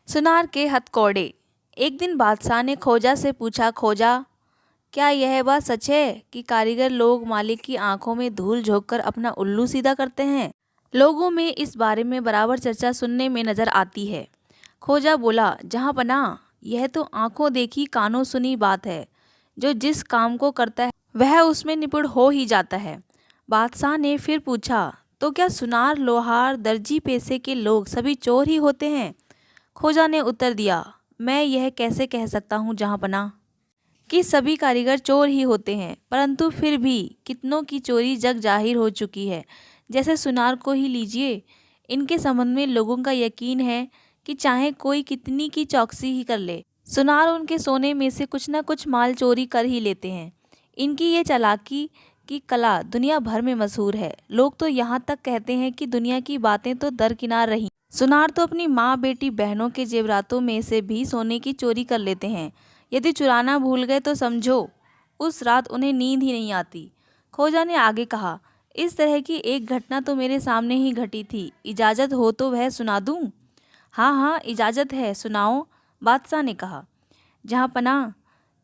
सुनार के हथकौड़े। एक दिन बादशाह ने खोजा से पूछा, खोजा, क्या यह बात सच है कि कारीगर लोग मालिक की आंखों में धूल झोंककर अपना उल्लू सीधा करते हैं? लोगों में इस बारे में बराबर चर्चा सुनने में नजर आती है। खोजा बोला, जहाँ पनाह, यह तो आंखों देखी कानों सुनी बात है। जो जिस काम को करता है वह उसमें निपुण हो ही जाता है। बादशाह ने फिर पूछा, तो क्या सुनार, लोहार, दर्जी पेशे के लोग सभी चोर ही होते हैं? खोजा ने उत्तर दिया, मैं यह कैसे कह सकता हूँ जहाँपनाह कि सभी कारीगर चोर ही होते हैं, परंतु फिर भी कितनों की चोरी जग जाहिर हो चुकी है। जैसे सुनार को ही लीजिए, इनके संबंध में लोगों का यकीन है कि चाहे कोई कितनी की चौकसी ही कर ले, सुनार उनके सोने में से कुछ न कुछ माल चोरी कर ही लेते हैं। इनकी ये चालाकी की कला दुनिया भर में मशहूर है। लोग तो यहाँ तक कहते हैं कि दुनिया की बातें तो दरकिनार रहीं, सुनार तो अपनी माँ, बेटी, बहनों के जेवरातों में से भी सोने की चोरी कर लेते हैं। यदि चुराना भूल गए तो समझो उस रात उन्हें नींद ही नहीं आती। खोजा ने आगे कहा, इस तरह की एक घटना तो मेरे सामने ही घटी थी। इजाज़त हो तो वह सुना दूं? हाँ हाँ, इजाज़त है, सुनाओ, बादशाह ने कहा। जहाँपनाह,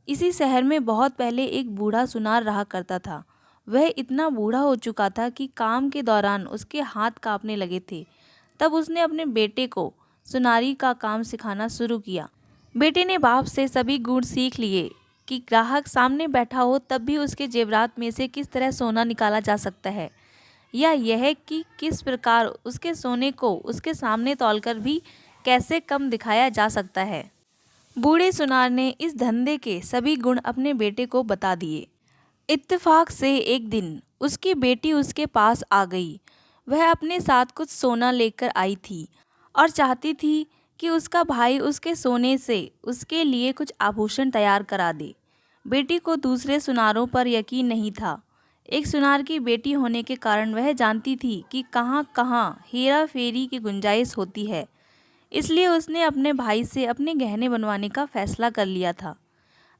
इसी शहर में बहुत पहले एक बूढ़ा सुनार रहा करता था। वह इतना बूढ़ा हो चुका था कि काम के दौरान उसके हाथ कांपने लगे थे। तब उसने अपने बेटे को सुनारी का काम सिखाना शुरू किया। बेटे ने बाप से सभी गुण सीख लिए कि ग्राहक सामने बैठा हो तब भी उसके जेवरात में से किस तरह सोना निकाला जा सकता है, या यह कि किस प्रकार उसके सोने को उसके सामने तौलकर भी कैसे कम दिखाया जा सकता है। बूढ़े सुनार ने इस धंधे के सभी गुण अपने बेटे को बता दिए। इत्तेफाक से एक दिन उसकी बेटी उसके पास आ गई। वह अपने साथ कुछ सोना लेकर आई थी और चाहती थी कि उसका भाई उसके सोने से उसके लिए कुछ आभूषण तैयार करा दे। बेटी को दूसरे सुनारों पर यकीन नहीं था। एक सुनार की बेटी होने के कारण वह जानती थी कि कहाँ कहाँ हेरा फेरी की गुंजाइश होती है। इसलिए उसने अपने भाई से अपने गहने बनवाने का फैसला कर लिया था।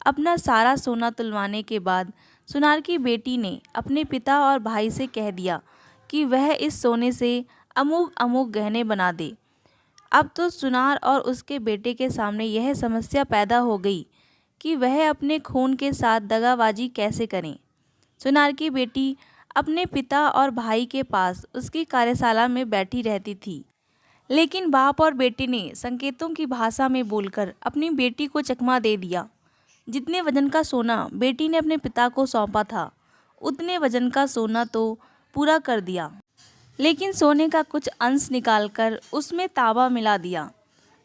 अपना सारा सोना तुलवाने के बाद सुनार की बेटी ने अपने पिता और भाई से कह दिया कि वह इस सोने से अमुक अमुक गहने बना दे। अब तो सुनार और उसके बेटे के सामने यह समस्या पैदा हो गई कि वह अपने खून के साथ दगाबाजी कैसे करें। सुनार की बेटी अपने पिता और भाई के पास उसकी कार्यशाला में बैठी रहती थी, लेकिन बाप और बेटे ने संकेतों की भाषा में बोलकर अपनी बेटी को चकमा दे दिया। जितने वजन का सोना बेटी ने अपने पिता को सौंपा था, उतने वजन का सोना तो पूरा कर दिया, लेकिन सोने का कुछ अंश निकालकर उसमें तांबा मिला दिया।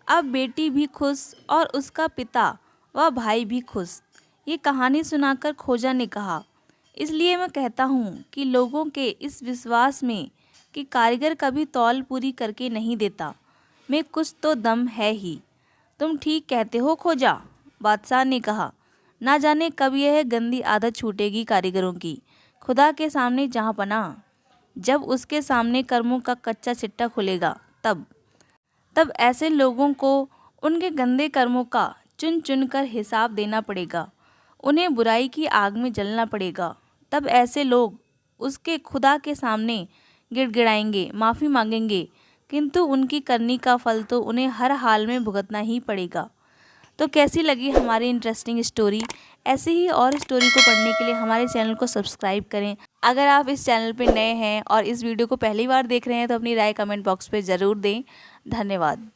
अब बेटी भी खुश और उसका पिता व भाई भी खुश। ये कहानी सुनाकर खोजा ने कहा, इसलिए मैं कहता हूँ कि लोगों के इस विश्वास में कि कारीगर कभी तौल पूरी करके नहीं देता, में कुछ तो दम है ही। तुम ठीक कहते हो खोजा, बादशाह ने कहा। ना जाने कब यह गंदी आदत छूटेगी कारीगरों की। खुदा के सामने जहाँपनाह, जब उसके सामने कर्मों का कच्चा चिट्ठा खुलेगा, तब ऐसे लोगों को उनके गंदे कर्मों का चुन चुन कर हिसाब देना पड़ेगा। उन्हें बुराई की आग में जलना पड़ेगा। तब ऐसे लोग उसके खुदा के सामने गिड़गिड़ाएंगे, माफ़ी मांगेंगे, किंतु उनकी करनी का फल तो उन्हें हर हाल में भुगतना ही पड़ेगा। तो कैसी लगी हमारी इंटरेस्टिंग स्टोरी? ऐसे ही और स्टोरी को पढ़ने के लिए हमारे चैनल को सब्सक्राइब करें। अगर आप इस चैनल पर नए हैं और इस वीडियो को पहली बार देख रहे हैं तो अपनी राय कमेंट बॉक्स पे ज़रूर दें। धन्यवाद।